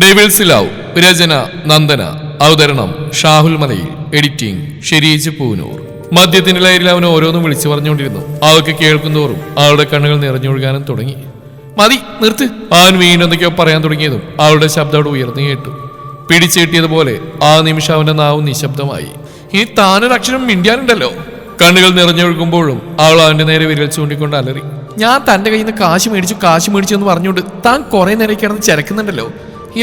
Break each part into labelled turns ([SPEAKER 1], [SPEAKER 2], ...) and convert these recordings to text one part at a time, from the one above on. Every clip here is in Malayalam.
[SPEAKER 1] Devils love. രചന നന്ദന. അവതരണം ഷാഹുൽ മലയിൽ. എഡിറ്റിംഗ് ഷെരീജ് പൂനൂർ. മദ്യത്തിന്റെ ലഹരിയിൽ അവൻ ഓരോന്നും വിളിച്ചു പറഞ്ഞുകൊണ്ടിരുന്നു. അവൾക്ക് കേൾക്കുന്തോറും അവളുടെ കണ്ണുകൾ നിറഞ്ഞൊഴുകാനും തുടങ്ങി. മതി, നിർത്ത്. അവൻ വീണ്ടും എന്തൊക്കെയോ പറയാൻ തുടങ്ങിയതും അവളുടെ ശബ്ദം അവിടെ ഉയർന്നു കേട്ടു. പിടിച്ചു കിട്ടിയതുപോലെ ആ നിമിഷം അവന്റെ നാവും നിശബ്ദമായി. ഈ താനൊരു അക്ഷരം മിണ്ടിയാനുണ്ടല്ലോ. കണ്ണുകൾ നിറഞ്ഞൊഴുകുമ്പോഴും അവൾ അവന്റെ നേരെ വിരൽ ചൂണ്ടിക്കൊണ്ട് അലറി. ഞാൻ തന്റെ കയ്യിൽ നിന്ന് കാശ് മേടിച്ചു എന്ന് പറഞ്ഞുകൊണ്ട് താൻ കുറെ നേരം കിടന്ന് ചരക്കുന്നുണ്ടല്ലോ.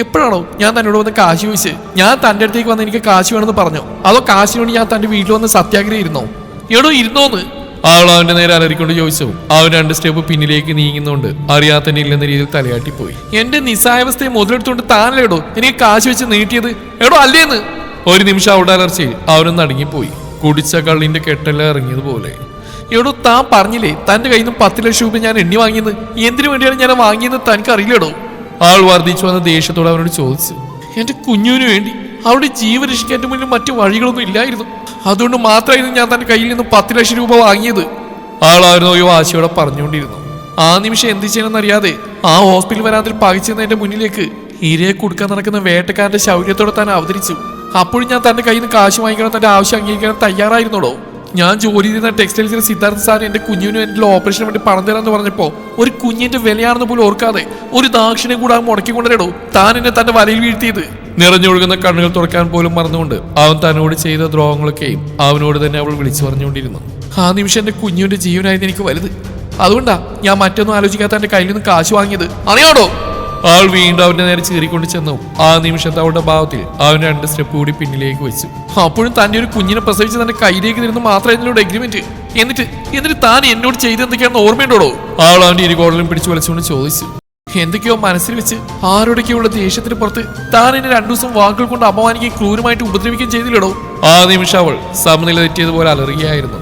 [SPEAKER 1] എപ്പോഴാണോ ഞാൻ തന്നോട് വന്ന് കാശ് ചോദിച്ച് ഞാൻ തന്റെ അടുത്തേക്ക് വന്ന് എനിക്ക് കാശ് വേണമെന്ന് പറഞ്ഞോ, അതോ കാശിന് വേണ്ടി ഞാൻ തന്റെ വീട്ടിൽ വന്ന് സത്യാഗ്രഹം ഇരുന്നോ? എടോ ഇരുന്നോന്ന് അവൾ അവന്റെ നേരെ അലറിക്കൊണ്ട് ചോദിച്ചു. അവൻ 2 സ്റ്റെപ്പ് പിന്നിലേക്ക് നീങ്ങുന്നോണ്ട് അറിയാത്തന്നെ ഇല്ലെന്ന രീതിയിൽ തലയാട്ടിപ്പോയി. എന്റെ നിസ്സായാവസ്ഥയെ മുതലെടുത്തോണ്ട് താനല്ലേടോ എനിക്ക് കാശ് വെച്ച് നീട്ടിയത്? എടോ അല്ലേന്ന്. ഒരു നിമിഷം അവളുടെ അലർച്ചയിൽ അവനൊന്ന് അടങ്ങിപ്പോയി. കുടിച്ച കള്ളിന്റെ കെട്ടെല്ലാം ഇറങ്ങിയതുപോലെ. എടോ താൻ പറഞ്ഞില്ലേ തന്റെ കയ്യിൽ നിന്ന് 10 ലക്ഷം രൂപ ഞാൻ എണ്ണി വാങ്ങിയത്? എന്തിനു വേണ്ടിയാണ് ഞാൻ വാങ്ങിയത് തനിക്ക് അറിയില്ലടോ? ആൾ വർദ്ധിച്ചു വന്ന ദേഷ്യത്തോടെ അവനോട് ചോദിച്ചു. എന്റെ കുഞ്ഞുവിന് വേണ്ടി അവളുടെ ജീവൻ രക്ഷിക്കാൻ എന്റെ മുന്നിൽ മറ്റു വഴികളൊന്നും ഇല്ലായിരുന്നു. അതുകൊണ്ട് മാത്രമായിരുന്നു ഞാൻ തന്റെ കയ്യിൽ നിന്ന് 10 ലക്ഷം രൂപ വാങ്ങിയത്. ആളായിരുന്നു ഒരു വാശിയോടെ പറഞ്ഞുകൊണ്ടിരുന്നു. ആ നിമിഷം എന്ത് ചെയ്യണമെന്നറിയാതെ ആ ഹോസ്പിറ്റൽ വരാതിൽ പകച്ചെന്ന് എന്റെ മുന്നിലേക്ക് ഇരയെ കൊടുക്കാൻ നടക്കുന്ന വേട്ടക്കാരന്റെ ശൗര്യത്തോടെ താൻ അവതരിച്ചു. അപ്പോഴും ഞാൻ തന്റെ കയ്യിൽ നിന്ന് കാശ് വാങ്ങിക്കണം, തന്റെ ആവശ്യം അംഗീകരിക്കാൻ തയ്യാറായിരുന്നോടോ? ഞാൻ ജോലി ചെയ്യുന്ന ടെക്സ്റ്റൈൽസിലെ സിദ്ധാർത്ഥ സാർ എന്റെ കുഞ്ഞിനും എന്റെ ഓപ്പറേഷന് വേണ്ടി പണം തരാന്ന് പറഞ്ഞപ്പോ ഒരു കുഞ്ഞിന്റെ വിലയാണെന്ന് പോലും ഓർക്കാതെ ഒരു ദാക്ഷിണെ കൂടെ മുടക്കിക്കൊണ്ടിരടോ താൻ എന്നെ തന്റെ വലയിൽ വീഴ്ത്തിയത്. നിറഞ്ഞൊഴുകുന്ന കണ്ണുകൾ തുറക്കാൻ പോലും മറന്നുകൊണ്ട് അവൻ തന്നോട് ചെയ്ത ദ്രോഹങ്ങളൊക്കെയും അവനോട് തന്നെ അവൾ വിളിച്ചു പറഞ്ഞുകൊണ്ടിരുന്നു. ആ നിമിഷം എന്റെ കുഞ്ഞിന്റെ ജീവനായിരുന്നു എനിക്ക് വലുത്. അതുകൊണ്ടാ ഞാൻ മറ്റൊന്നും ആലോചിക്കാത്ത എന്റെ കയ്യിൽ നിന്ന് കാശ് വാങ്ങിയത്, അറിയാടോ? ആൾ വീണ്ടും അവന്റെ നേരെ ചീറിക്കൊണ്ട് ചെന്നു. ആ നിമിഷത്തെ അവളുടെ ഭാവത്തിൽ അവൻ 2 സ്റ്റെപ്പ് കൂടി പിന്നിലേക്ക് വെച്ചു. അപ്പോഴും തന്റെ ഒരു കുഞ്ഞിനെ പ്രസവിച്ച് തന്റെ കയ്യിലേക്ക് നിന്ന് മാത്രമായിരുന്നു എഗ്രിമെന്റ്. എന്നിട്ട് താൻ എന്നോട് ചെയ്തെന്തൊക്കെയാണെന്ന് ഓർമ്മയുണ്ടോടോ? ആൾ അവന്റെ ഇരുകോടലും പിടിച്ചു വലിച്ചുകൊണ്ട് ചോദിച്ചു. എന്തൊക്കെയോ മനസ്സിൽ വെച്ച് ആരോടൊക്കെയുള്ള ദേഷ്യത്തിന് പുറത്ത് താൻ എന്നെ 2 ദിവസം വാക്കുകൾ കൊണ്ട് അപമാനിക്കുകയും ക്രൂരമായിട്ട് ഉപദ്രവിക്കുകയും ചെയ്തില്ലടോ? ആ നിമിഷം അവൾ സമനില തെറ്റിയതുപോലെ അലറുകയായിരുന്നു.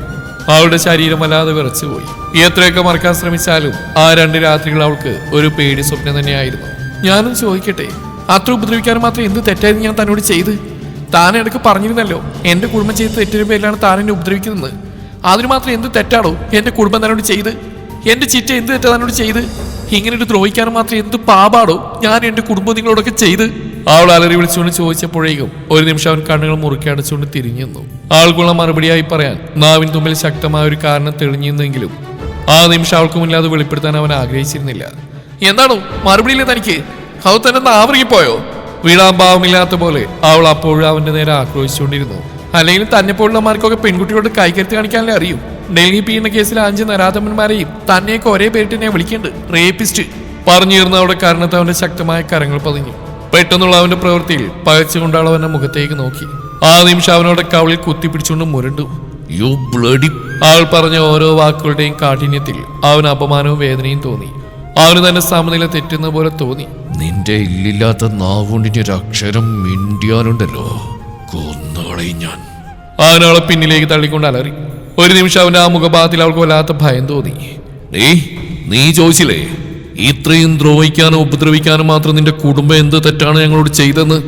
[SPEAKER 1] അവളുടെ ശരീരം വല്ലാതെ വിറച്ചുപോയി. എത്രയൊക്കെ മറക്കാൻ ശ്രമിച്ചാലും ആ 2 രാത്രികൾ അവൾക്ക് ഒരു പേടി സ്വപ്നം തന്നെയായിരുന്നു. ഞാനും ചോദിക്കട്ടെ, അത്ര ഉപദ്രവിക്കാനും മാത്രം എന്ത് തെറ്റായിരുന്നു ഞാൻ തന്നോട് ചെയ്ത്? താൻ ഇടയ്ക്ക് പറഞ്ഞിരുന്നല്ലോ എന്റെ കുടുംബം ചെയ്ത് തെറ്റിന് പേരിലാണ് താൻ എന്നെ ഉപദ്രവിക്കുന്നത്. അതിന് മാത്രം എന്ത് തെറ്റാണോ എന്റെ കുടുംബം തന്നോട് ചെയ്ത്? എന്റെ ചിറ്റ എന്ത് തെറ്റാ തന്നോട് ചെയ്ത്? ഇങ്ങനെ ഒരു ദ്രോഹിക്കാനും മാത്രം എന്ത് പാപാടോ ഞാൻ എന്റെ കുടുംബം നിങ്ങളോടൊക്കെ ചെയ്ത്? അവൾ അലറി വിളിച്ചുകൊണ്ട് ചോദിച്ചപ്പോഴേക്കും ഒരു നിമിഷം അവൻ കണ്ണുകൾ മുറുക്കി അടച്ചുകൊണ്ട് തിരിഞ്ഞു നിന്നു. ആൾക്കുള്ള മറുപടിയായി പറയാൻ നാവിൻ തുമ്പിൽ ശക്തമായ ഒരു കാരണം തെളിഞ്ഞിരുന്നെങ്കിലും ആ നിമിഷം അവൾക്ക് മുന്നിൽ അത് വെളിപ്പെടുത്താൻ അവൻ ആഗ്രഹിച്ചിരുന്നില്ല. എന്താണോ മറുപടിയില്ലേ തനിക്ക്? അത് തന്നെ നാവറിപ്പോയോ? വീടാൻ ഭാവമില്ലാത്ത പോലെ അവൾ അപ്പോഴും അവന്റെ നേരെ ആക്രോശിച്ചുകൊണ്ടിരുന്നു. അല്ലെങ്കിൽ തന്നെ പോലുള്ളമാർക്കൊക്കെ പെൺകുട്ടികളോട് കൈകരുത്ത് കാണിക്കാനല്ലേ അറിയൂ. ഡൽഹി പീഡന കേസിൽ 5 നരാധമന്മാരെയും തന്നെയൊക്കെ ഒരേ പേരിട്ട് എന്നെ വിളിക്കേണ്ടത് റേപ്പിസ്റ്റ്. പറഞ്ഞിരുന്ന അവിടെ കാരണത്ത് അവന്റെ ശക്തമായ കരങ്ങൾ പതിഞ്ഞു. പെട്ടെന്നുള്ള അവന്റെ പ്രവൃത്തിയിൽ പകച്ചുകൊണ്ട് അവന്റെ മുഖത്തേക്ക് നോക്കി. ആ നിമിഷം അവനോട് കവളിൽ കുത്തിപ്പിടിച്ചുകൊണ്ട് മുരണ്ടു. You bloody. അവൾ പറഞ്ഞ ഓരോ വാക്കുകളുടെയും കാഠിന്യത്തിൽ അവന് അപമാനവും വേദനയും തോന്നി. അവന് തന്നെ സമനില തെറ്റുന്ന പോലെ തോന്നി. നിന്റെ ഇല്ലില്ലാത്ത നാവുകൊണ്ടിന്റെ ഒരു അക്ഷരം മിണ്ടിയാനുണ്ടല്ലോ, കൊന്നുകളയും ഞാൻ. അവനവളെ പിന്നിലേക്ക് തള്ളിക്കൊണ്ട് അലറി. ഒരു നിമിഷം അവന്റെ ആ മുഖഭാഗത്തിൽ അവൾക്ക് വല്ലാത്ത ഭയം തോന്നി. നീ ചോദിച്ചില്ലേ ഇത്രയും ദ്രോഹിക്കാനും ഉപദ്രവിക്കാനും മാത്രം നിന്റെ കുടുംബം എന്ത് തെറ്റാണ് ഞങ്ങളോട് ചെയ്തെന്ന്?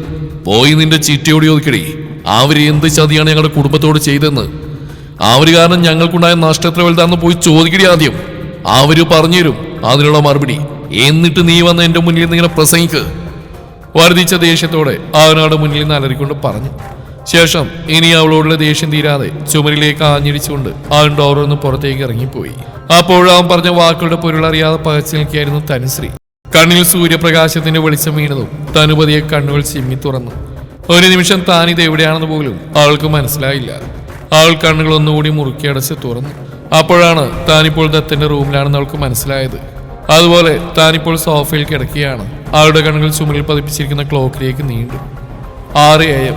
[SPEAKER 1] പോയി നിന്റെ ചിറ്റയോട് ചോദിക്കടി, അവര് എന്ത് ചതിയാണ് ഞങ്ങളുടെ കുടുംബത്തോട് ചെയ്തെന്ന്. അവര് കാരണം ഞങ്ങൾക്കുണ്ടായ നഷ്ടത്ര വലുതാണെന്ന് പോയി ചോദിക്കടി ആദ്യം. അവര് പറഞ്ഞുതരും അതിനുള്ള മറുപടി. എന്നിട്ട് നീ വന്ന് എന്റെ മുന്നിൽ നിന്ന് ഇങ്ങനെ പ്രസംഗിക്ക്. വർദ്ധിച്ച ദേഷ്യത്തോടെ അവനവിടെ മുന്നിൽ നിന്ന് അലറിക്കൊണ്ട് പറഞ്ഞു. ശേഷം ഇനി അവളോടുള്ള ദേഷ്യം തീരാതെ ചുമരിലേക്ക് ആഞ്ഞിടിച്ചുകൊണ്ട് അവൻ ഡോറിൽ പുറത്തേക്ക് ഇറങ്ങിപ്പോയി. അപ്പോഴവൻ പറഞ്ഞ വാക്കുകളുടെ പൊരുളറിയാതെ പകച്ചു നിൽക്കുകയായിരുന്നു തനുശ്രീ. കണ്ണിൽ സൂര്യപ്രകാശത്തിന്റെ വെളിച്ചം വീണതും തനുപതിയെ കണ്ണുകൾ ചിമ്മി തുറന്നു. ഒരു നിമിഷം താനിത് എവിടെയാണെന്ന് പോലും അവൾക്ക് മനസ്സിലായില്ല. അവൾ കണ്ണുകൾ ഒന്നുകൂടി മുറുക്കി അടച്ച് തുറന്നു. അപ്പോഴാണ് താനിപ്പോൾ ദത്തന്റെ റൂമിലാണെന്ന് അവൾക്ക് മനസ്സിലായത്. അതുപോലെ താനിപ്പോൾ സോഫയിൽ കിടക്കുകയാണ്. അവളുടെ കണ്ണുകൾ ചുമരിൽ പതിപ്പിച്ചിരിക്കുന്ന ക്ലോക്കിലേക്ക് നീണ്ടു. 6 AM.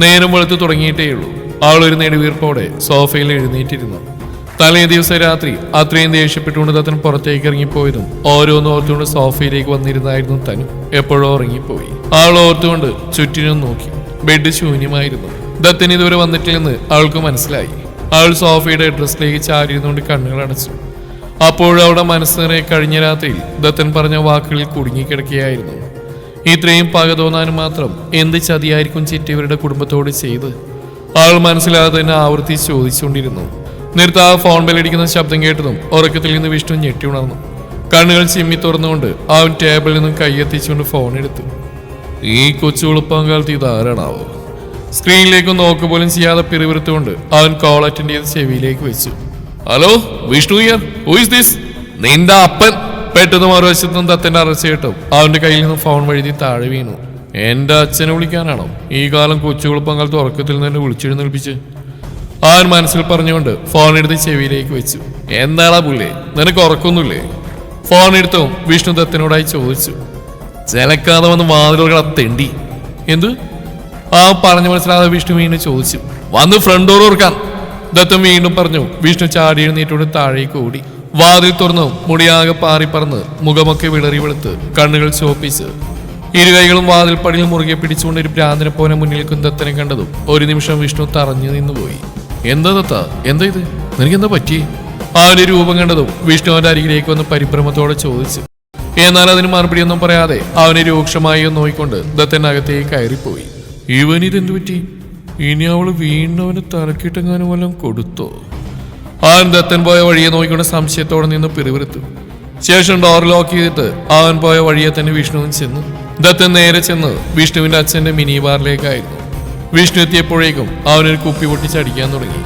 [SPEAKER 1] നേരം വെളുത്ത് തുടങ്ങിയിട്ടേയുള്ളൂ. അവൾ ഒരു നെടുവീർപ്പോടെ സോഫയിൽ എഴുന്നേറ്റിരുന്നു. തലേ ദിവസം രാത്രി അത്രയും ദേഷ്യപ്പെട്ടുകൊണ്ട് ദത്തൻ പുറത്തേക്ക് ഇറങ്ങിപ്പോയതും ഓരോന്ന് ഓർത്തുകൊണ്ട് സോഫയിലേക്ക് വന്നിരുന്നായിരുന്നു തനു. എപ്പോഴോ ഇറങ്ങിപ്പോയി. അവൾ ഓർത്തുകൊണ്ട് ചുറ്റിനും നോക്കി. ബെഡ് ശൂന്യമായിരുന്നു. ദത്തൻ ഇതുവരെ വന്നിട്ടില്ലെന്ന് അവൾക്ക് മനസ്സിലായി. അവൾ സോഫയുടെ ഡ്രസ്സിലേക്ക് ചാരിയിരുന്നുകൊണ്ട് കണ്ണുകൾ അടച്ചു. അപ്പോഴും അവളുടെ മനസ്സ് നിറയെ കഴിഞ്ഞ രാത്രിയിൽ ദത്തൻ പറഞ്ഞ വാക്കുകളിൽ കുടുങ്ങിക്കിടക്കുകയായിരുന്നു. ഇത്രയും പക തോന്നാനും മാത്രം എന്ത് ചതിയായിരിക്കും ചിറ്റ ഇവരുടെ കുടുംബത്തോട് ചെയ്ത്? അവൾ മനസ്സിലാതെ തന്നെ ആവർത്തിച്ച് ചോദിച്ചുകൊണ്ടിരുന്നു. നിർത്താ ഫോൺ ബെല്ലടിക്കുന്ന ശബ്ദം കേട്ടതും ഉറക്കത്തിൽ നിന്ന് വിഷ്ണു ഞെട്ടി ഉണർന്നു. കണ്ണുകൾ ചിമ്മി തുറന്നുകൊണ്ട് അവൻ ടേബിളിൽ നിന്നും കൈയെത്തിച്ചുകൊണ്ട് ഫോൺ എടുത്തു. ഈ കൊച്ചു എളുപ്പങ്കാലത്ത് ഇതാരാണാവോ? സ്ക്രീനിലേക്ക് നോക്ക് പോലും ചെയ്യാതെ പിറുവിറുത്തുകൊണ്ട് അവൻ കോൾ അറ്റൻഡ് ചെയ്ത് ചെവിയിലേക്ക് വെച്ചു. Hello, Vishnu here. Who is this? നിന്റെ അപ്പൻ. പെട്ടെന്ന് മറുവശത്ത് നിന്ന് ദത്തന്റെ അറസ്റ്റ് കേട്ടും അവന്റെ കയ്യിൽ നിന്ന് ഫോൺ വഴുതി താഴെ വീണു. എന്റെ അച്ഛനെ വിളിക്കാനാണോ ഈ കാലം കൊച്ചു എളുപ്പങ്കാലത്ത് ഉറക്കത്തിൽ നിന്ന് വിളിച്ചെഴുന്നേൽപ്പിച്ച്? അവൻ മനസ്സിൽ പറഞ്ഞുകൊണ്ട് ഫോൺ എടുത്ത് ചെവിയിലേക്ക് വെച്ചു. എന്താടാ പുള്ളേ, നിനക്ക് ഉറക്കൊന്നുമില്ലേ? ഫോൺ എടുത്തും വിഷ്ണു ദത്തനോടായി ചോദിച്ചു. ചിലക്കാതെ വന്ന് വാതിലുകൾ തെണ്ടി. എന്ത്? ആ പറഞ്ഞു മനസ്സിലാതെ വിഷ്ണു വീണ്ടും ചോദിച്ചു. വന്ന് ഫ്രണ്ട് ഡോർ ഓർക്കാൻ. ദത്തൻ വീണ്ടും പറഞ്ഞു. വിഷ്ണു ചാടി എഴുന്നേറ്റോട് താഴേക്ക് ഓടി. വാതിൽ തുറന്നു. മുടിയാകെ പാറിപ്പറന്ന്, മുഖമൊക്കെ വിളറി വെളുത്ത്, കണ്ണുകൾ ചോപ്പിച്ച്, ഇരുകൈകളും വാതിൽ പടിയിൽ മുറുകെ പിടിച്ചുകൊണ്ട് ഒരു ഭ്രാന്തനെ പോലെ മുന്നിൽ നിൽക്കുന്ന ദത്തനെ കണ്ടതും ഒരു നിമിഷം വിഷ്ണു തറഞ്ഞു നിന്നുപോയി. എന്താ ദത്ത, എന്താ ഇത്? നിനക്കെന്താ പറ്റി? അവന്റെ രൂപം കണ്ടതും വിഷ്ണു അവന്റെ അരികിലേക്ക് വന്ന് പരിഭ്രമത്തോടെ ചോദിച്ചു. എന്നാൽ അതിന് മറുപടിയൊന്നും പറയാതെ അവനെ രൂക്ഷമായി നോയിക്കൊണ്ട് ദത്തൻ അകത്തേക്ക് കയറിപ്പോയി. ഇവനിതെന്തു പറ്റി? ഇനി അവള് വീണ്ടും അവന് തലക്കിട്ടെങ്ങാനും വല്ലതും കൊടുത്തോ? അവൻ ദത്തൻ പോയ വഴിയെ നോക്കിക്കൊണ്ട് സംശയത്തോടെ നിന്ന് പിറുവിറുത്തു. ശേഷം ഡോർ ലോക്ക് ചെയ്തിട്ട് അവൻ പോയ വഴിയെ തന്നെ വിഷ്ണുവും ചെന്നു. ദത്തൻ നേരെ ചെന്ന് വിഷ്ണുവിന്റെ അച്ഛന്റെ മിനി ബാറിലേക്കായിരുന്നു. വിഷ്ണു എത്തിയപ്പോഴേക്കും അവനൊരു കുപ്പി പൊട്ടിച്ചടിക്കാൻ തുടങ്ങി.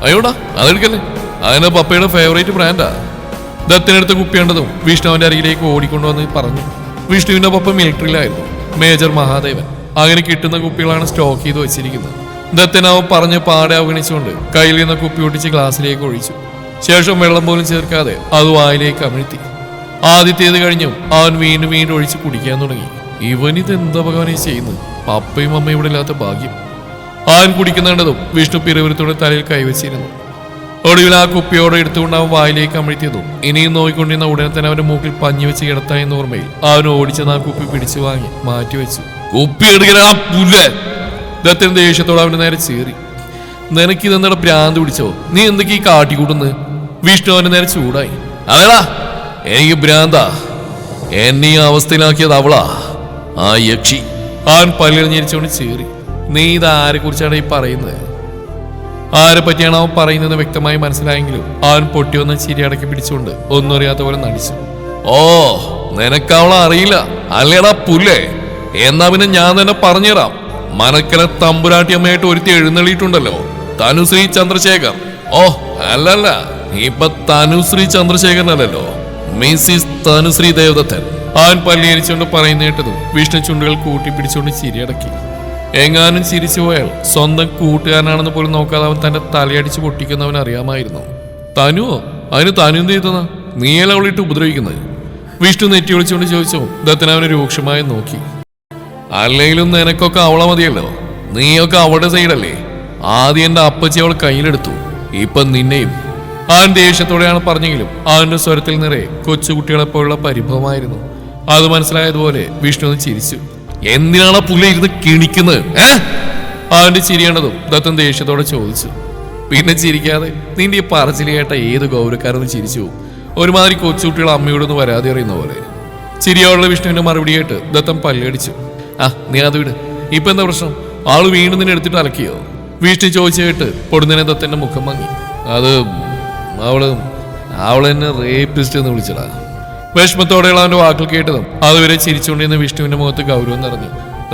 [SPEAKER 1] അയ്യോടാ, അതെടുക്കല്ലേ, അതിന്റെ പപ്പയുടെ ഫേവറേറ്റ് ബ്രാൻഡാ. ദത്തനെടുത്ത കുപ്പി കണ്ടതും വിഷ്ണു അവന്റെ അരികിലേക്ക് ഓടിക്കൊണ്ടുവന്ന് പറഞ്ഞു. വിഷ്ണുവിന്റെ പപ്പ മിലിറ്ററിയിലായിരുന്നു, മേജർ മഹാദേവൻ. അങ്ങനെ കിട്ടുന്ന കുപ്പികളാണ് സ്റ്റോക്ക് ചെയ്ത് വെച്ചിരിക്കുന്നത്. ദത്തൻ അവൻ പറഞ്ഞ് പാടെ അവഗണിച്ചുകൊണ്ട് കയ്യിൽ നിന്ന് കുപ്പി പൊട്ടിച്ച് ഗ്ലാസ്സിലേക്ക് ഒഴിച്ചു. ശേഷം വെള്ളം പോലും ചേർക്കാതെ അത് വായിലേക്ക് അമിഴ്ത്തി. ആദ്യത്തേത് കഴിഞ്ഞും അവൻ വീണ്ടും വീണ്ടും ഒഴിച്ച് കുടിക്കാൻ തുടങ്ങി. ഇവനിത് എന്താ ഭഗവാനെ ചെയ്യുന്നത്? പപ്പയും അമ്മയും ഇവിടെ ഇല്ലാത്ത ഭാഗ്യം. അവൻ കുടിക്കുന്നുണ്ടതും വിഷ്ണു പിറുവിരുത്തോടെ തലയിൽ കൈവച്ചിരുന്നു. ഒടുവിൽ ആ കുപ്പിയോടെ എടുത്തുകൊണ്ട് അവൻ വായിലേക്ക് അമിഴ്ത്തിയതും ഇനിയും നോക്കിക്കൊണ്ടിരുന്ന ഉടനെ തന്നെ അവന്റെ മൂക്കിൽ പഞ്ഞി വെച്ച് കിടത്തായെന്ന ഓർമ്മയിൽ അവൻ ഓടിച്ചെന്ന് ആ കുപ്പി പിടിച്ചു വാങ്ങി മാറ്റിവെച്ചു. കുപ്പി എടുക്കണ പുല്ലേ! ദത്തൻ ദേഷ്യത്തോടെ അവന്റെ നേരെ ചേറി. നിനക്കിതെന്താ ഭ്രാന്ത് പിടിച്ചോ? നീ എന്തൊക്കെ ഈ കാട്ടിക്കൂട്ടുന്നത്? വിഷ്ണു അവന്റെ നേരെ ചൂടായി. അതേടാ, എനിക്ക് ഭ്രാന്താ. എന്നെ ഈ അവസ്ഥയിലാക്കിയത് അവളാ, ആ യക്ഷി. അവൻ പല്ലെറിഞ്ഞിരിച്ചുകൊണ്ട് ചേറി. നീ ഇത് ആരെ കുറിച്ചാണ് ഈ പറയുന്നത്? ആരെ പറ്റിയാണ് അവൻ പറയുന്നത് വ്യക്തമായി മനസ്സിലായെങ്കിലും അവൻ പൊട്ടിയൊന്ന് ചിരി അടക്കി പിടിച്ചുകൊണ്ട് ഒന്നും അറിയാത്ത പോലെ നടിച്ചു. ഓ, നിനക്ക് അവളെ അറിയില്ല അല്ലേടാ പുല്ലേ? എന്നാ പിന്നെ ഞാൻ തന്നെ പറഞ്ഞുതരാം. മനക്കല തമ്പുരാട്ടി അമ്മയായിട്ട് ഒരുത്തി എഴുന്നള്ളിയിട്ടുണ്ടല്ലോ, തനുശ്രീ ചന്ദ്രശേഖർ. ഓ അല്ലല്ല, ഇപ്പൊ തനുശ്രീ ചന്ദ്രശേഖരനല്ലോ, മിസ്സിസ് തനുശ്രീ ദേവദത്തൻ. അവൻ പല്ലിയരിച്ചുകൊണ്ട് പറയുന്ന കേട്ടതും വിഷ്ണു ചുണ്ടുകൾ കൂട്ടിപ്പിടിച്ചുകൊണ്ട് ചിരിയടക്കി. എങ്ങാനും ചിരിച്ചു പോയാൽ സ്വന്തം കൂട്ടുകാരനാണെന്ന് പോലും നോക്കാതെ അവൻ തന്റെ തലയടിച്ച് പൊട്ടിക്കുന്നവൻ അറിയാമായിരുന്നു. തനുവോ? അതിന് തനു എന്ത് ചെയ്തതാ? നീയല്ല അവളിട്ട് ഉപദ്രവിക്കുന്നത്? വിഷ്ണു നെറ്റി വിളിച്ചുകൊണ്ട് ചോദിച്ചു. ദത്തൻ അവനെ രൂക്ഷമായി നോക്കി. അല്ലെങ്കിലും നിനക്കൊക്കെ അവളെ മതിയല്ലോ, നീയൊക്കെ അവളുടെ സൈഡല്ലേ. ആദ്യം എന്റെ അപ്പച്ചി അവൾ കയ്യിലെടുത്തു, ഇപ്പൊ നിന്നെയും. അവൻ ദേഷ്യത്തോടെയാണ് പറഞ്ഞെങ്കിലും അവന്റെ സ്വരത്തിൽ നിറയെ കൊച്ചുകുട്ടികളെപ്പോലുള്ള പരിഭവമായിരുന്നു. അത് മനസ്സിലായതുപോലെ വിഷ്ണു ഒന്ന് ചിരിച്ചു. എന്തിനാണ് പുള്ളി ഇരുന്ന് കിണിക്കുന്നത്? അവന്റെ ചിരിയാണതും ദത്തൻ ദേഷ്യത്തോടെ ചോദിച്ചു. പിന്നെ ചിരിക്കാതെ നിന്റെ ഈ പറച്ചില് കേട്ട ഏത് ഗൗരവക്കാരൊന്ന് ചിരിച്ചു. ഒരുമാതിരി കൊച്ചുകുട്ടികൾ അമ്മയോടൊന്ന് വരാതെ അറിയുന്ന പോലെ. ചിരിയോടുള്ള വിഷ്ണുവിന്റെ മറുപടി കേട്ട് ദത്തൻ പല്ലടിച്ചു. നീ അത് വിട്, ഇപ്പൊ എന്താ പ്രശ്നം? ആള് വീണ്ടും നിന്നെ എടുത്തിട്ട് അലക്കിയോ? വിഷ്ണു ചോദിച്ചു കേട്ട് പൊടുന്നതിനെ ദത്തന്റെ മുഖം മങ്ങി. അത് അവളെന്നെ റേപ്പിസ്റ്റ് എന്ന് വിളിച്ചടാ. വിഷമത്തോടെയുള്ള അവന്റെ വാക്കുകൾ കേട്ടതും അതുവരെ ചിരിച്ചുകൊണ്ടിരുന്ന വിഷ്ണുവിന്റെ മുഖത്ത് ഗൗരവം നിറഞ്ഞു.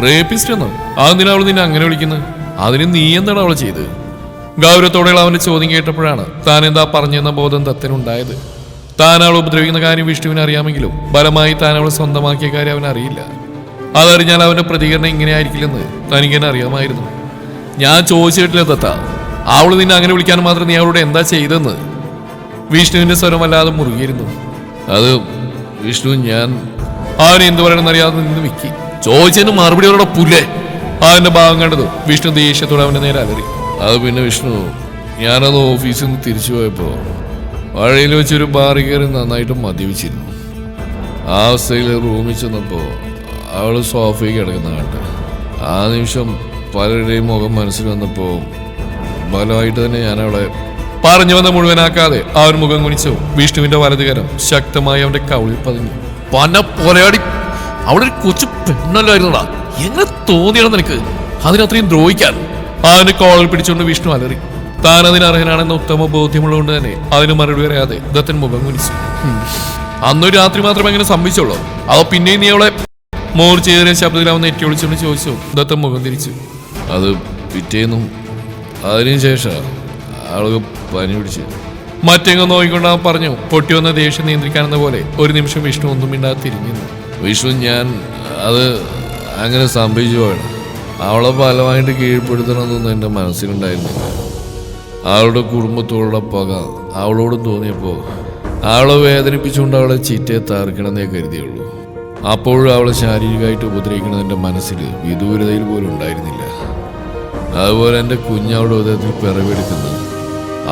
[SPEAKER 1] റേപ്പിസ്റ്റ് എന്നോ? അതെന്തിനാ അവൾ നിന്നെ അങ്ങനെ വിളിക്കുന്നത്? അതിന് നീ എന്താണ് അവളെ ചെയ്ത്? ഗൗരവത്തോടെയുള്ള അവന്റെ ചോദ്യം കേട്ടപ്പോഴാണ് താൻ എന്താ പറഞ്ഞെന്ന ബോധം ദത്തനുണ്ടായത്. താൻ അവൾ ഉപദ്രവിക്കുന്ന കാര്യം വിഷ്ണുവിന് അറിയാമെങ്കിലും ബലമായി താൻ അവൾ സ്വന്തമാക്കിയ കാര്യം അവനറിയില്ല. അതറിഞ്ഞാൽ അവന്റെ പ്രതികരണം ഇങ്ങനെയായിരിക്കില്ലെന്ന് തനിക്കെന്നെ അറിയാമായിരുന്നു. ഞാൻ ചോദിച്ചിട്ടില്ല ദത്ത, അവള് നിന്നെ അങ്ങനെ വിളിക്കാൻ മാത്രം നീ അവളോട് എന്താ ചെയ്തെന്ന്? വിഷ്ണുവിന്റെ സ്വരം വല്ലാതെ മുറുകിയിരുന്നു. അത് വിഷ്ണു, ഞാൻ അവൻ എന്തു പറയണമെന്നറിയാതെ നിന്ന് വിക്കി. ചോദിച്ചതിന് മറുപടി അവരുടെ പുല്ലേ. അവന്റെ ഭാഗം കണ്ടതും വിഷ്ണു ദേഷ്യത്തോടെ അവന്റെ നേരെ അലറി. അത് പിന്നെ വിഷ്ണു, ഞാനത് ഓഫീസിൽ നിന്ന് തിരിച്ചു പോയപ്പോ വഴിയിൽ വെച്ചൊരു ബാറി കയറി നന്നായിട്ട് മദ്യപിച്ചിരുന്നു. ആ അവസ്ഥയിൽ റൂമിൽ ചെന്നപ്പോ അവള് സോഫയിൽ കിടക്കുന്ന കണ്ട്. ആ നിമിഷം പലരുടെയും മുഖം മനസ്സിൽ വന്നപ്പോ ബലമായിട്ട് തന്നെ ഞാൻ അവളെ പറഞ്ഞു വന്ന് മുഴുവനാക്കാതെ അവൻ മുഖം കുനിച്ചു. വിഷ്ണുവിന്റെ വലതുകരം ശക്തമായി അവന്റെ കവിളിൽ പതിഞ്ഞു. പന പോലെയാടി, അവിടെ ഒരു കൊച്ചു പെണ്ണല്ലായിരുന്നടാ. എങ്ങനെ തോന്നിയാണ് നിനക്ക് അതിനത്രയും ദ്രോഹിക്കാൻ? അവന്റെ കോളിൽ പിടിച്ചുകൊണ്ട് വിഷ്ണു അലറി. താൻ അതിന് അർഹനാണെന്ന ഉത്തമ ബോധ്യമുള്ളതുകൊണ്ട് തന്നെ അതിന് മറുപടി പറയാതെ ദത്തൻ മുഖം കുനിച്ചു. അന്നൊരു രാത്രി മാത്രമേ അങ്ങനെ സംഭവിച്ചുള്ളൂ? അതോ പിന്നെയും നീ അവളെ? മൂർച്ചയേറിയ ശബ്ദത്തിൽ അവൻ നെറ്റി വിളിച്ചുകൊണ്ട് ചോദിച്ചു. ദത്തൻ മുഖം തിരിച്ചു. അത് പിറ്റേന്നും അതിനുശേഷം ആളുകൾ പനി പിടിച്ചു. മറ്റെങ്ങും നോക്കിക്കൊണ്ട് അവൻ പറഞ്ഞു. പൊട്ടി വന്ന ദേഷ്യം നിയന്ത്രിക്കാനെന്ന പോലെ ഒരു നിമിഷം വിഷ്ണു ഒന്നും മിണ്ടാതെ തിരിഞ്ഞു. വിഷ്ണു, ഞാൻ അത് അങ്ങനെ സംഭവിച്ചു പോകണം. അവളെ ഫലമായിട്ട് കീഴ്പ്പെടുത്തണമെന്നൊന്നും എൻ്റെ മനസ്സിലുണ്ടായിരുന്നില്ല. അവളുടെ കുടുംബത്തോടുള്ള പക അവളോടും തോന്നിയപ്പോൾ അവളെ വേദനിപ്പിച്ചുകൊണ്ട് അവളെ ചീറ്റയെ തകർക്കണമെന്നേ കരുതിയുള്ളൂ. അപ്പോഴും അവളെ ശാരീരികമായിട്ട് ഉപദ്രവിക്കണമെന്ന് എൻ്റെ മനസ്സിൽ വിദൂരതയിൽ പോലും ഉണ്ടായിരുന്നില്ല. അതുപോലെ എൻ്റെ കുഞ്ഞവളുടെ ഉദയത്തിൽ പിറവെടുക്കുന്നത്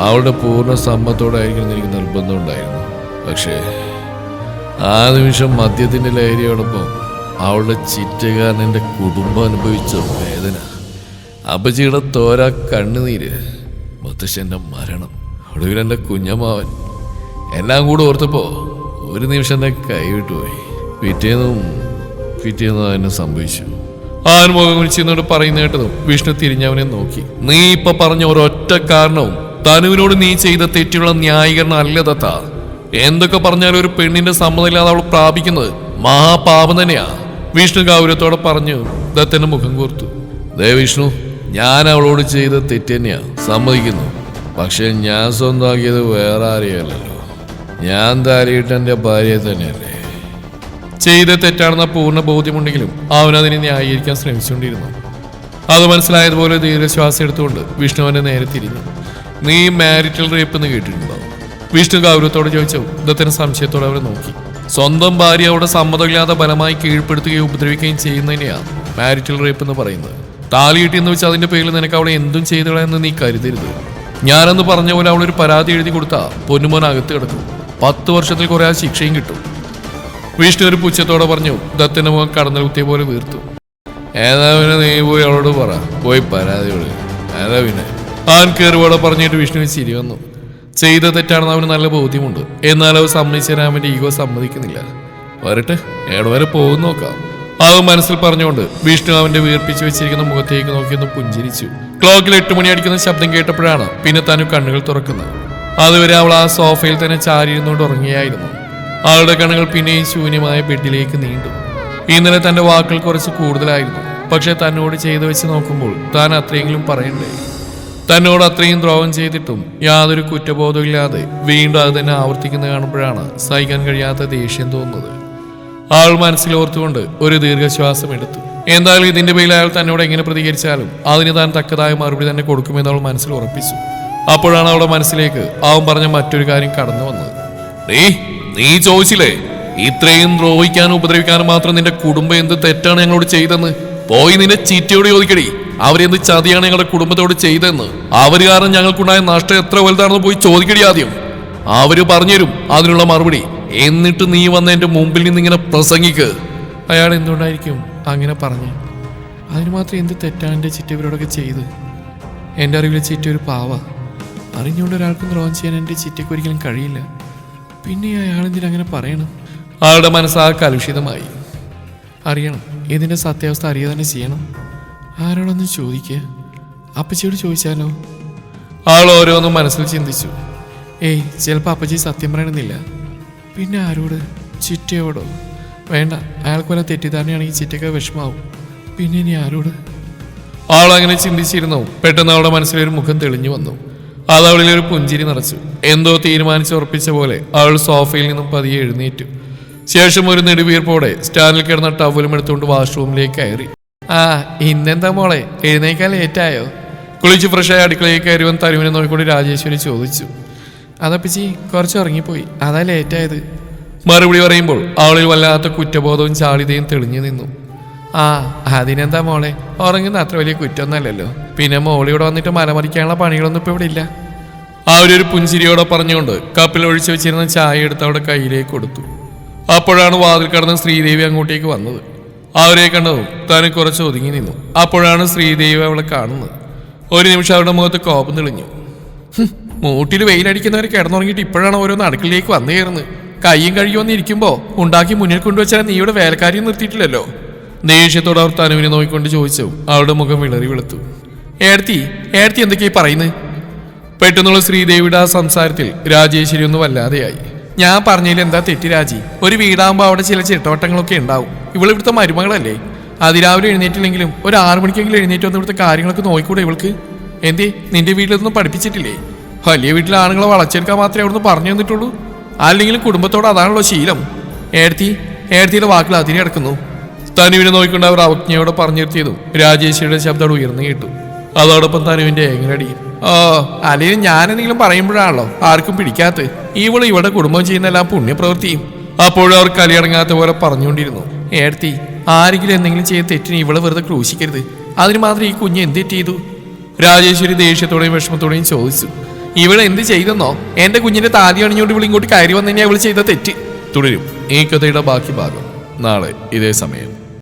[SPEAKER 1] അവളുടെ പൂർണ്ണ സമ്മതത്തോടെ ആയിരിക്കണം എനിക്ക് നിർബന്ധമുണ്ടായിരുന്നു. പക്ഷേ ആ നിമിഷം മദ്യത്തിൻ്റെ ലഹരിയോടൊപ്പം അവളുടെ ചിറ്റകാരൻ എൻ്റെ കുടുംബം അനുഭവിച്ച വേദന, അപ്പച്ചിയുടെ തോരാ കണ്ണുനീര്, മുത്തശ്ശൻ്റെ മരണം, ഒടുവിൽ എൻ്റെ കുഞ്ഞമ്മാവൻ, എല്ലാം കൂടെ ഓർത്തപ്പോൾ ഒരു നിമിഷം എൻ്റെ കൈവിട്ടുപോയി. പിറ്റേന്നും എന്നെ സംഭവിച്ചു. ആൻ മുഖം വിളിച്ചെന്നോട് പറയുന്ന കേട്ടതും വിഷ്ണു തിരിഞ്ഞവനെ നോക്കി. നീ ഇപ്പൊ പറഞ്ഞ ഒരൊറ്റ കാരണവും തനുവിനോട് നീ ചെയ്ത തെറ്റുള്ള ന്യായീകരണം അല്ല ദത്ത. എന്തൊക്കെ പറഞ്ഞാലും ഒരു പെണ്ണിന്റെ സമ്മതമില്ലാതെ അവൾ പ്രാപിക്കുന്നത് മഹാപാപം തന്നെയാ. വിഷ്ണു ഗൗരവത്തോടെ പറഞ്ഞു. ദത്തന്റെ മുഖം കൂർത്തു. ദേ വിഷ്ണു, ഞാൻ അവളോട് ചെയ്ത തെറ്റ് തന്നെയാ, സമ്മതിക്കുന്നു. പക്ഷെ ഞാൻ സ്വന്തമാക്കിയത് വേറെ ആരെയല്ലല്ലോ. ഞാൻ താലിയിട്ട് എൻ്റെ ഭാര്യയെ തന്നെയല്ലേ. ചെയ്ത തെറ്റാണെന്ന പൂർണ്ണ ബോധ്യമുണ്ടെങ്കിലും അവനതിനെ ന്യായീകരിക്കാൻ ശ്രമിച്ചുകൊണ്ടിരുന്നു. അത് മനസ്സിലായതുപോലെ ദീർഘശ്വാസം എടുത്തുകൊണ്ട് വിഷ്ണുവിനെ നേരെ തിരിഞ്ഞു. നീ മാരിറ്റൽ റേപ്പ് എന്ന് കേട്ടിട്ടുണ്ടോ? വിഷ്ണു ഗൗരവത്തോടെ ചോദിച്ചു. ദത്തന് സംശയത്തോടെ അവരെ നോക്കി. സ്വന്തം ഭാര്യ അവിടെ സമ്മതമില്ലാതെ ബലമായി കീഴ്പ്പെടുത്തുകയും ഉപദ്രവിക്കുകയും ചെയ്യുന്നതിനെയാണ് മാരിറ്റൽ റേപ്പ് എന്ന് പറയുന്നത്. താലിയിട്ട് എന്ന് വെച്ചാൽ അതിന്റെ പേരിൽ നിനക്ക് അവളെ എന്തും ചെയ്തോളെന്ന് നീ കരുതരുത്. ഞാനെന്ന് പറഞ്ഞ പോലെ അവളൊരു പരാതി എഴുതി കൊടുത്താ പൊന്നുമോൻ അകത്ത് കിടക്കും. 10 വർഷത്തിൽ കുറെ ശിക്ഷയും കിട്ടും. വിഷ്ണു ഒരു പുച്ഛത്തോടെ പറഞ്ഞു. ദത്തന്റെ മുഖം കടന്നൽ കുത്തിയ പോലെ വീർത്തു. ഏതാ പിന്നെ നീ പോയി അവളോട് പറ, പോയി പരാതിയോട്. ഏതാ പിന്നെ ആൻ കയറുപോടെ പറഞ്ഞിട്ട് വിഷ്ണുവിന് ചിരി വന്നു. ചെയ്ത തെറ്റാണെന്ന് അവന് നല്ല ബോധ്യമുണ്ട്. എന്നാൽ അവ സമ്മതിച്ചു തരാൻ അവന്റെ ഈഗോ സമ്മതിക്കുന്നില്ല. വരട്ടെ, ഏടെ വരെ പോകും നോക്കാം. അത് മനസ്സിൽ പറഞ്ഞുകൊണ്ട് വിഷ്ണു അവന്റെ വീർപ്പിച്ചു വെച്ചിരിക്കുന്ന മുഖത്തേക്ക് നോക്കിയൊന്ന് പുഞ്ചിരിച്ചു. ക്ലോക്കിൽ 8 മണി അടിക്കുന്ന ശബ്ദം കേട്ടപ്പോഴാണ് പിന്നെ തനു കണ്ണുകൾ തുറക്കുന്നത്. അതുവരെ അവൾ ആ സോഫയിൽ തന്നെ ചാരിയിരുന്നുകൊണ്ട് ഉറങ്ങിയായിരുന്നു. അവളുടെ കണ്ണുകൾ പിന്നെയും ശൂന്യമായ ബെഡിലേക്ക് നീണ്ടു. ഇന്നലെ തന്റെ വാക്കുകൾ കുറച്ച് കൂടുതലായിരുന്നു. പക്ഷെ തന്നോട് ചെയ്തു വെച്ച് നോക്കുമ്പോൾ താൻ അത്രയെങ്കിലും പറയണ്ടേ. തന്നോട് അത്രയും ദ്രോഹം ചെയ്തിട്ടും യാതൊരു കുറ്റബോധമില്ലാതെ വീണ്ടും അത് തന്നെ ആവർത്തിക്കുന്നത് കാണുമ്പോഴാണ് സഹിക്കാൻ കഴിയാത്ത ദേഷ്യം തോന്നുന്നത്. ആൾ മനസ്സിലോർത്തുകൊണ്ട് ഒരു ദീർഘശ്വാസം എടുത്തു. എന്തായാലും ഇതിന്റെ പേരിൽ അയാൾ തന്നോട് എങ്ങനെ പ്രതികരിച്ചാലും അതിന് താൻ തക്കതായ മറുപടി തന്നെ കൊടുക്കുമെന്ന് അവൾ മനസ്സിൽ ഉറപ്പിച്ചു. അപ്പോഴാണ് അവളുടെ മനസ്സിലേക്ക് അവൻ പറഞ്ഞ മറ്റൊരു കാര്യം കടന്നു വന്നത്. നീ ചോദിച്ചില്ലേ ഇത്രയും ദ്രോഹിക്കാനും ഉപദ്രവിക്കാനും മാത്രം നിന്റെ കുടുംബം എന്ത് തെറ്റാണ് ഞങ്ങളോട് ചെയ്തെന്ന്? പോയി നിന്റെ ചീറ്റയോട് ചോദിക്കടി, അവരെന്ത് ചതിയാണ് ഞങ്ങളുടെ കുടുംബത്തോട് ചെയ്തെന്ന്. അവര് കാരണം ഞങ്ങൾക്കുണ്ടായ നഷ്ടം എത്ര വലുതാണെന്ന് പോയി ചോദിക്കടി ആദ്യം. അവര് പറഞ്ഞുതരും അതിനുള്ള മറുപടി. എന്നിട്ട് നീ വന്ന് എന്റെ മുമ്പിൽ നിന്ന് ഇങ്ങനെ പ്രസംഗിക്ക്. അയാൾ എന്തുകൊണ്ടായിരിക്കും അങ്ങനെ പറഞ്ഞു? അതിന് മാത്രം എന്ത് തെറ്റാണ് എൻ്റെ ചിറ്റ ഇവരോടൊക്കെ ചെയ്ത്? എൻ്റെ അറിവിലെ ചിറ്റ ഒരു പാവ. അറിഞ്ഞുകൊണ്ട് ഒരാൾക്കും ദ്രോഹം ചെയ്യാൻ എൻ്റെ ചിറ്റയ്ക്ക് ഒരിക്കലും കഴിയില്ല. പിന്നെ അയാളെന്തിനങ്ങനെ പറയണം? ആളുടെ മനസ്സാകെ കലുഷിതമായി. അറിയണം, ഇതിൻ്റെ സത്യാവസ്ഥ അറിയുക തന്നെ ചെയ്യണം. ആരോടൊന്നും ചോദിക്കുക? അപ്പച്ചിയോട് ചോദിച്ചാലോ? ആൾ ഓരോന്നും മനസ്സിൽ ചിന്തിച്ചു. ചിലപ്പോൾ അപ്പച്ചി സത്യം പറയണമെന്നില്ല. പിന്നെ ആരോട്? ചിറ്റയോടോ? വേണ്ട, അയാൾക്ക് വല്ല തെറ്റിദ്ധാരണയാണെങ്കിൽ ചിറ്റയ്ക്ക് വിഷമാവും. പിന്നെ ഇനി ആരോട്? ആളങ്ങനെ ചിന്തിച്ചിരുന്നു. പെട്ടെന്ന് അവളുടെ മനസ്സിലൊരു മുഖം തെളിഞ്ഞു വന്നു. അത് അവളിലൊരു പുഞ്ചിരി നിറച്ചു. എന്തോ തീരുമാനിച്ചുറപ്പിച്ച പോലെ അവൾ സോഫയിൽ നിന്നും പതിയെ എഴുന്നേറ്റു. ശേഷം ഒരു നെടുവീർപ്പോടെ സ്റ്റാൻഡിൽ കിടന്ന ടവലും എടുത്തുകൊണ്ട് വാഷ്റൂമിലേക്ക് കയറി. ഇന്നെന്താ മോളെ, എഴുന്നേക്കാൻ ലേറ്റായോ? കുളിച്ച് ഫ്രഷായി അടുക്കളയിൽ കയറി വന്ന് തരുവിനെ നോക്കിക്കൊണ്ട് രാജേശ്വരി ചോദിച്ചു. അതപ്പച്ചി കുറച്ച് ഉറങ്ങിപ്പോയി, അതാ ലേറ്റായത്. മറുപടി പറയുമ്പോൾ അവളിൽ വല്ലാത്ത കുറ്റബോധവും ചാളിതയും തെളിഞ്ഞു നിന്നു. അതിനെന്താ മോളെ, ഉറങ്ങുന്ന അത്ര വലിയ കുറ്റമൊന്നല്ലല്ലോ. പിന്നെ മോളിവിടെ വന്നിട്ട് മലമറിക്കാനുള്ള പണികളൊന്നും ഇപ്പൊ ഇവിടെ ഇല്ല. അവരൊരു പുഞ്ചിരിയോടെ പറഞ്ഞുകൊണ്ട് കപ്പിൽ ഒഴിച്ചു വെച്ചിരുന്ന ചായ എടുത്ത് അവളുടെ കയ്യിലേക്ക് കൊടുത്തു. അപ്പോഴാണ് വാതിൽ കടന്ന് ശ്രീദേവി അങ്ങോട്ടേക്ക് വന്നത്. അവരെ കണ്ടതും താൻ കുറച്ച് ഒതുങ്ങി നിന്നു. അപ്പോഴാണ് ശ്രീദേവി അവളെ കാണുന്നത്. ഒരു നിമിഷം അവരുടെ മുഖത്ത് കോപം തെളിഞ്ഞു. മൂട്ടിൽ വെയിലടിക്കുന്നവരെ കിടന്നുറങ്ങിയിട്ട് ഇപ്പോഴാണ് ഓരോന്ന് അടുക്കളയിലേക്ക് വന്നു കയറുന്നത്. കയ്യും കഴുകി ഇരിക്കുമ്പോ ഉണ്ടാക്കി മുന്നിൽ കൊണ്ടുവച്ചാൽ നീ ഇവിടെ വേലക്കാരിയും നിർത്തിയിട്ടില്ലല്ലോ. ദേഷ്യത്തോടെ അവർ തനുവിനെ നോക്കിക്കൊണ്ട് ചോദിച്ചു. അവളുടെ മുഖം വിളറി വെളുത്തു. ഏടത്തി എന്തൊക്കെയായി പറയുന്നത്? പെട്ടെന്നുള്ള ശ്രീദേവിയുടെ ആ സംസാരത്തിൽ രാജേശ്വരി ഒന്ന് വല്ലാതെയായി. ഞാൻ പറഞ്ഞതിൽ എന്താ തെറ്റ് രാജി? ഒരു വീടാകുമ്പോൾ അവിടെ ചില ചിട്ടവട്ടങ്ങളൊക്കെ ഉണ്ടാവും. ഇവളിവിടുത്തെ മരുമകളല്ലേ? അതിരാവിലെ എഴുന്നേറ്റില്ലെങ്കിലും ഒരു 6 മണിക്കെങ്കിലും എഴുന്നേറ്റ് വന്ന് ഇവിടുത്തെ കാര്യങ്ങളൊക്കെ നോക്കിക്കൂടെ ഇവൾക്ക്? എന്തേ നിന്റെ വീട്ടിലൊന്നും പഠിപ്പിച്ചിട്ടില്ലേ? വലിയ വീട്ടിലെ ആണുങ്ങളെ വളച്ചെടുക്കാൻ മാത്രമേ അവിടുന്ന് പറഞ്ഞു തന്നിട്ടുള്ളൂ. അല്ലെങ്കിലും കുടുംബത്തോട് അതാണല്ലോ ശീലം. ഏടത്തിയുടെ വാക്കുകൾ അതിനെ കിടക്കുന്നു. തനുവിനെ നോക്കിക്കൊണ്ട് അവർ അവജ്ഞയോടെ പറഞ്ഞു നിർത്തിയതും രാജേശ്വരിയുടെ ശബ്ദം ഉയർന്നു കേട്ടു. അതോടൊപ്പം തനുവിന്റെ എങ്ങനടി അല്ലെങ്കിൽ ഞാനെന്തെങ്കിലും പറയുമ്പോഴാണല്ലോ ആർക്കും പിടിക്കാത്ത. ഇവിടെ കുടുംബം ചെയ്യുന്നെല്ലാം പുണ്യപ്രവൃത്തിയും. അപ്പോഴും അവർ കലിയടങ്ങാത്ത പോലെ പറഞ്ഞുകൊണ്ടിരുന്നു. ഏടത്തി, ആരെങ്കിലും എന്തെങ്കിലും ചെയ്ത് തെറ്റിന് ഇവളെ വെറുതെ ക്രൂശിക്കരുത്. അതിന് മാത്രം ഈ കുഞ്ഞ് എന്ത് ചെയ്തു? രാജേശ്വരി ദേഷ്യത്തോടെയും വിഷമത്തോടെയും ചോദിച്ചു. ഇവൾ എന്ത് ചെയ്തെന്നോ? എന്റെ കുഞ്ഞിന്റെ താലി അണിഞ്ഞുകൊണ്ട് ഇവൾ ഇങ്ങോട്ട് കയറി വന്നു കഴിഞ്ഞാൽ ഇവൾ ചെയ്ത തെറ്റ്. തുടരും ഈ കഥയുടെ ബാക്കി ഭാഗം നാളെ ഇതേ സമയം.